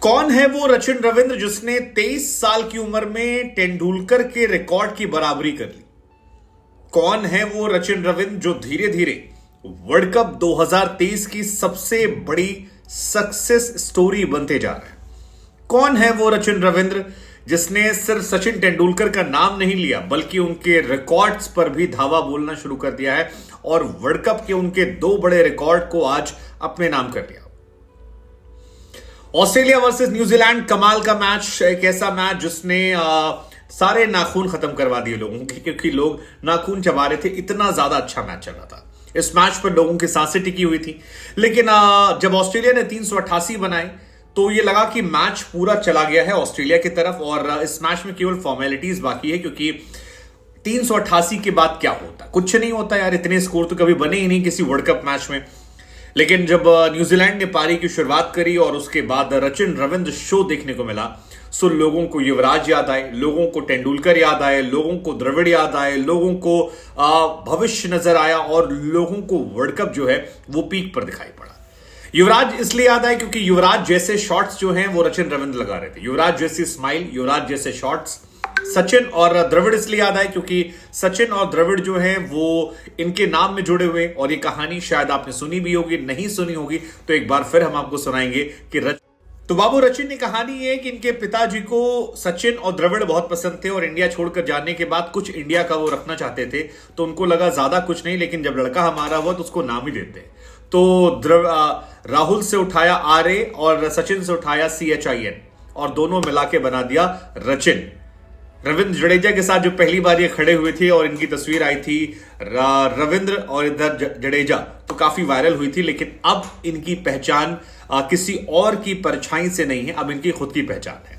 कौन है वो सचिन रविंद्र जिसने 23 साल की उम्र में तेंदुलकर के रिकॉर्ड की बराबरी कर ली? कौन है वो सचिन रविंद्र जो धीरे धीरे वर्ल्ड कप 2023 की सबसे बड़ी सक्सेस स्टोरी बनते जा रहा है? कौन है वो सचिन रविंद्र जिसने सिर्फ सचिन तेंदुलकर का नाम नहीं लिया बल्कि उनके रिकॉर्ड्स पर भी धावा बोलना शुरू कर दिया है और वर्ल्ड कप के उनके दो बड़े रिकॉर्ड को आज अपने नाम कर लिया? ऑस्ट्रेलिया वर्सेस न्यूजीलैंड, कमाल का मैच, एक ऐसा मैच जिसने सारे नाखून खत्म करवा दिए लोगों के, क्योंकि लोग नाखून चबा रहे थे, इतना ज्यादा अच्छा मैच चल रहा था। इस मैच पर लोगों की सांसें टिकी हुई थी, लेकिन जब ऑस्ट्रेलिया ने 388 बनाए तो ये लगा कि मैच पूरा चला गया है ऑस्ट्रेलिया की तरफ और इस मैच में केवल फॉर्मेलिटीज बाकी है, क्योंकि 388 के बाद क्या होता, कुछ नहीं होता यार। इतने स्कोर तो कभी बने ही नहीं किसी वर्ल्ड कप मैच में। लेकिन जब न्यूजीलैंड ने पारी की शुरुआत करी और उसके बाद सचिन रविंद्र शो देखने को मिला, सो लोगों को युवराज याद आए, लोगों को तेंदुलकर याद आए, लोगों को द्रविड़ याद आए, लोगों को भविष्य नजर आया और लोगों को वर्ल्ड कप जो है वो पीक पर दिखाई पड़ा। युवराज इसलिए याद आए क्योंकि युवराज जैसे शॉट्स जो हैं वो सचिन रविंद्र लगा रहे थे। युवराज जैसी स्माइल, युवराज जैसे शॉट्स सचिन और द्रविड़ इसलिए याद आए क्योंकि सचिन और द्रविड़ जो हैं वो इनके नाम में जुड़े हुए, और ये कहानी शायद आपने सुनी भी होगी, नहीं सुनी होगी तो एक बार फिर हम आपको सुनाएंगे कि तो बाबू सचिन की कहानी है कि इनके पिताजी को सचिन और द्रविड़ बहुत पसंद थे और इंडिया छोड़कर जाने के बाद कुछ इंडिया का वो रखना चाहते थे, तो उनको लगा ज्यादा कुछ नहीं, लेकिन जब लड़का हमारा हुआ तो उसको नाम ही देते। तो राहुल से उठाया RA और सचिन से उठाया CHIN और दोनों मिला के बना दिया रचिन। रविंद्र जडेजा के साथ जो पहली बार ये खड़े हुए थे और इनकी तस्वीर आई थी रविंद्र और इधर जडेजा, तो काफी वायरल हुई थी, लेकिन अब इनकी पहचान किसी और की परछाई से नहीं है, अब इनकी खुद की पहचान है।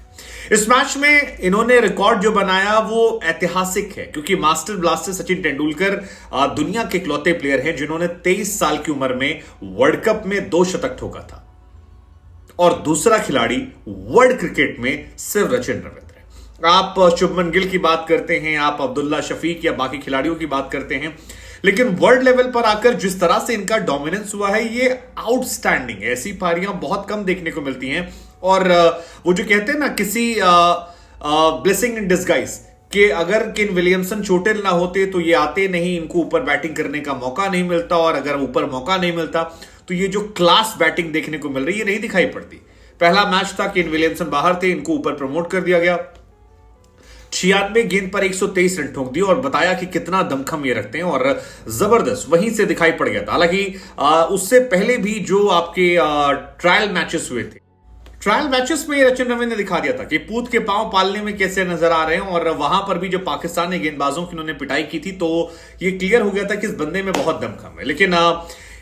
इस मैच में इन्होंने रिकॉर्ड जो बनाया वो ऐतिहासिक है, क्योंकि मास्टर ब्लास्टर सचिन तेंदुलकर दुनिया के इकलौते प्लेयर हैं जिन्होंने 23 साल की उम्र में वर्ल्ड कप में 2 शतक ठोका था, और दूसरा खिलाड़ी वर्ल्ड क्रिकेट में सिर्फ सचिन रविंद्र। आप शुभमन गिल की बात करते हैं, आप अब्दुल्ला शफीक या बाकी खिलाड़ियों की बात करते हैं, लेकिन वर्ल्ड लेवल पर आकर जिस तरह से इनका डोमिनेंस हुआ है ये आउटस्टैंडिंग है। ऐसी पारियां बहुत कम देखने को मिलती हैं, और वो जो कहते हैं ना किसी ब्लेसिंग इन डिस्गाइज कि अगर केन विलियमसन चोटिल ना होते तो ये आते नहीं, इनको ऊपर बैटिंग करने का मौका नहीं मिलता, और अगर ऊपर मौका नहीं मिलता तो ये जो क्लास बैटिंग देखने को मिल रही है नहीं दिखाई पड़ती। पहला मैच था, केन विलियमसन बाहर थे, इनको ऊपर प्रमोट कर दिया गया, 96 गेंद पर 123 रन ठोक दिए और बताया कि कितना दमखम ये रखते हैं, और जबरदस्त वहीं से दिखाई पड़ गया था। हालांकि उससे पहले भी जो आपके ट्रायल मैचेस हुए थे, ट्रायल मैचेस में सचिन रविंद्र ने दिखा दिया था कि पूत के पांव पालने में कैसे नजर आ रहे हैं, और वहां पर भी जब पाकिस्तान ने गेंदबाजों की उन्होंने पिटाई की थी तो ये क्लियर हो गया था कि इस बंदे में बहुत दमखम है। लेकिन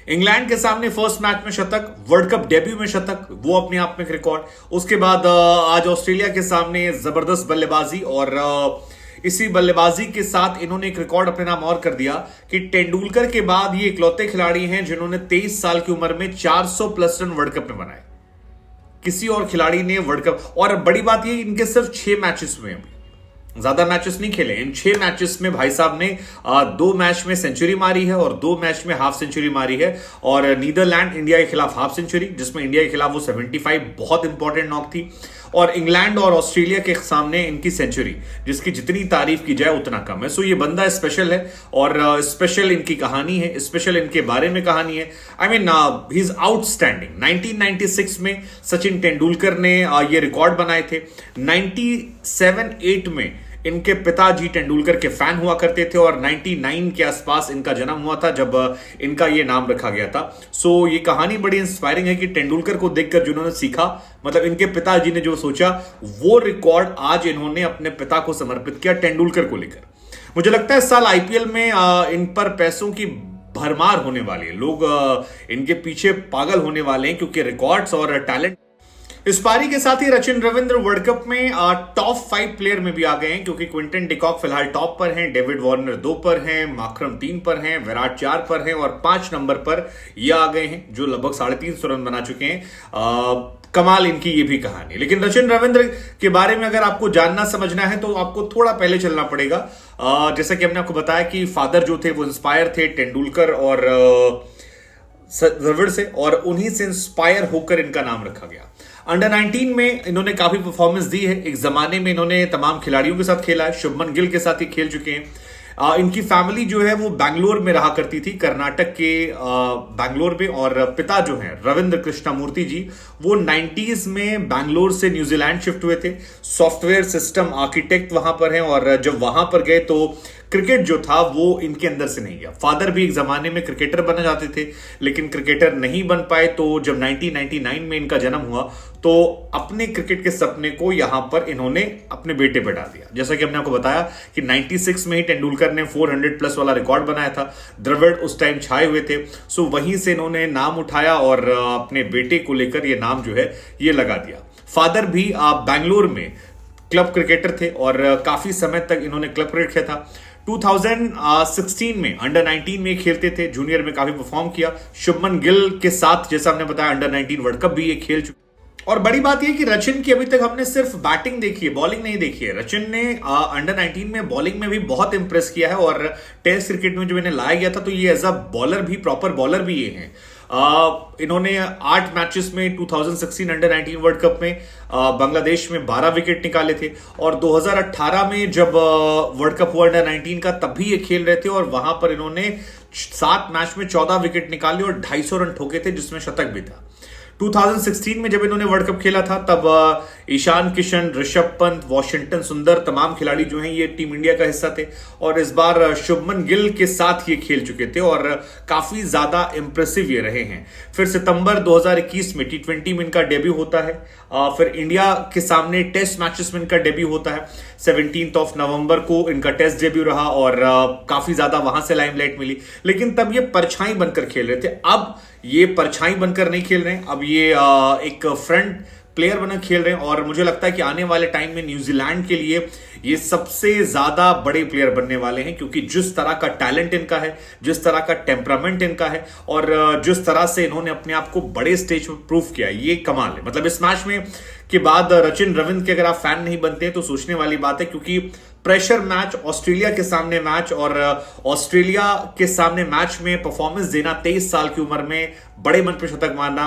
इंग्लैंड के सामने फर्स्ट मैच में शतक, वर्ल्ड कप डेब्यू में शतक, वो अपने आप में एक रिकॉर्ड। उसके बाद आज ऑस्ट्रेलिया के सामने जबरदस्त बल्लेबाजी, और इसी बल्लेबाजी के साथ इन्होंने एक रिकॉर्ड अपने नाम और कर दिया कि तेंदुलकर के बाद ये इकलौते खिलाड़ी हैं जिन्होंने 23 साल की उम्र में 400 प्लस रन वर्ल्ड कप में बनाए। किसी और खिलाड़ी ने वर्ल्ड कप, और बड़ी बात ये इनके सिर्फ 6 मैचेस हुए हैं, ज्यादा मैचेस नहीं खेले। इन 6 मैचेस में भाई साहब ने 2 मैच में सेंचुरी मारी है और 2 मैच में हाफ सेंचुरी मारी है, और नीदरलैंड इंडिया के खिलाफ हाफ सेंचुरी, जिसमें इंडिया के खिलाफ वो 75 बहुत इंपॉर्टेंट नॉक थी, और इंग्लैंड और ऑस्ट्रेलिया के सामने इनकी सेंचुरी, जिसकी जितनी तारीफ की जाए उतना कम है। सो ये बंदा स्पेशल है, और स्पेशल इनकी कहानी है, स्पेशल इनके बारे में कहानी है। I mean he is outstanding. 1996 में सचिन तेंदुलकर ने ये रिकॉर्ड बनाए थे। 97-8 में इनके पिताजी तेंदुलकर के फैन हुआ करते थे, और 99 के आसपास इनका जन्म हुआ था जब इनका ये नाम रखा गया था। सो ये कहानी बड़ी इंस्पायरिंग है कि तेंदुलकर को देखकर जिन्होंने सीखा, मतलब इनके पिताजी ने जो सोचा वो रिकॉर्ड आज इन्होंने अपने पिता को समर्पित किया तेंदुलकर को लेकर। मुझे लगता है इस साल IPL में इन पर पैसों की भरमार होने वाली है, लोग इनके पीछे पागल होने वाले हैं, क्योंकि रिकॉर्ड्स और टैलेंट। इस पारी के साथ ही सचिन रविंद्र वर्ल्ड कप में टॉप 5 प्लेयर में भी आ गए हैं, क्योंकि क्विंटन डिकॉक फिलहाल टॉप पर हैं, डेविड वार्नर 2 पर हैं, मार्करम 3 पर हैं, विराट 4 पर हैं, और 5 नंबर पर ये आ गए हैं जो लगभग 350 रन बना चुके हैं। कमाल इनकी ये भी कहानी। लेकिन सचिन रविंद्र के बारे में अगर आपको जानना समझना है तो आपको थोड़ा पहले चलना पड़ेगा। जैसा कि हमने आपको बताया कि फादर जो थे वो इंस्पायर थे तेंदुलकर और द्रविड़ से, और उन्हीं से इंस्पायर होकर इनका नाम रखा गया। अंडर 19 में इन्होंने काफी परफॉर्मेंस दी है। एक जमाने में इन्होंने तमाम खिलाड़ियों के साथ खेला है, शुभमन गिल के साथ ही खेल चुके हैं। इनकी फैमिली जो है वो बैंगलोर में रहा करती थी, कर्नाटक के बैंगलोर में। और पिता जो हैं रविंद्र कृष्णमूर्ति जी, वो 90s में बैंगलोर से न्यूजीलैंड शिफ्ट हुए थे, सॉफ्टवेयर सिस्टम आर्किटेक्ट वहां पर हैं। और जब वहां पर गए तो क्रिकेट जो था वो इनके अंदर से नहीं गया। फादर भी एक जमाने में क्रिकेटर बनना चाहते थे, लेकिन क्रिकेटर नहीं बन पाए। तो जब 1999 में इनका जन्म हुआ तो अपने क्रिकेट के सपने को यहां पर इन्होंने अपने बेटे पे डाल दिया। जैसा कि हमने आपको बताया कि 96 में ही तेंदुलकर ने 400 प्लस वाला रिकॉर्ड बनाया था, द्रविड़ उस टाइम छाए हुए थे। सो वहीं से इन्होंने नाम उठाया और अपने बेटे को लेकर ये नाम जो है ये लगा दिया। फादर भी बैंगलोर में क्लब क्रिकेटर थे और काफी समय तक इन्होंने क्लब क्रिकेट खेला था। 2016 में अंडर 19 में खेलते थे, जूनियर में काफी परफॉर्म किया। शुभमन गिल के साथ जैसा हमने बताया अंडर 19 वर्ल्ड कप भी ये खेल चुके। और बड़ी बात यह कि रचिन की अभी तक हमने सिर्फ बैटिंग देखी है, बॉलिंग नहीं देखी है। रचिन ने अंडर 19 में बॉलिंग में भी बहुत इंप्रेस किया है और टेस्ट क्रिकेट में जब इन्हें लाया गया था तो ये एज अ बॉलर भी, प्रॉपर बॉलर भी ये हैं। इन्होंने 8 मैचेस में 2016 अंडर 19 वर्ल्ड कप में बांग्लादेश में 12 विकेट निकाले थे। और 2018 में जब वर्ल्ड कप हुआ अंडर 19 का, तब भी ये खेल रहे थे और वहां पर इन्होंने 7 मैच में 14 विकेट निकाले और 250 रन ठोके थे, जिसमें शतक भी था। 2016 में जब इन्होंने वर्ल्ड कप खेला था तब ईशान किशन, ऋषभ पंत, वॉशिंगटन सुंदर, तमाम खिलाड़ी जो हैं ये टीम इंडिया का हिस्सा थे। और इस बार शुभमन गिल के साथ ये खेल चुके थे और काफी ज्यादा इंप्रेसिव ये रहे हैं। फिर सितंबर 2021 में T20 में इनका डेब्यू होता है। फिर इंडिया के सामने टेस्ट मैचेस में इनका डेब्यू होता है। 17 नवंबर को इनका टेस्ट डेब्यू रहा और काफी ज्यादा वहां से लाइमलाइट मिली। लेकिन तब ये परछाई बनकर खेल रहे थे, अब ये परछाई बनकर नहीं खेल रहे हैं, अब ये एक फ्रंट प्लेयर बनकर खेल रहे हैं। और मुझे लगता है कि आने वाले टाइम में न्यूजीलैंड के लिए ये सबसे ज्यादा बड़े प्लेयर बनने वाले हैं, क्योंकि जिस तरह का टैलेंट इनका है, जिस तरह का टेम्परामेंट इनका है और जिस तरह से इन्होंने अपने आप को बड़े स्टेज पर प्रूव किया, ये कमाल है। मतलब इस मैच में के बाद रचिन रविंद्र के अगर आप फैन नहीं बनते हैं तो सोचने वाली बात है, क्योंकि प्रेशर मैच, ऑस्ट्रेलिया के सामने मैच और ऑस्ट्रेलिया के सामने मैच में परफॉर्मेंस देना, 23 साल की उम्र में बड़े मन पे शतक मारना,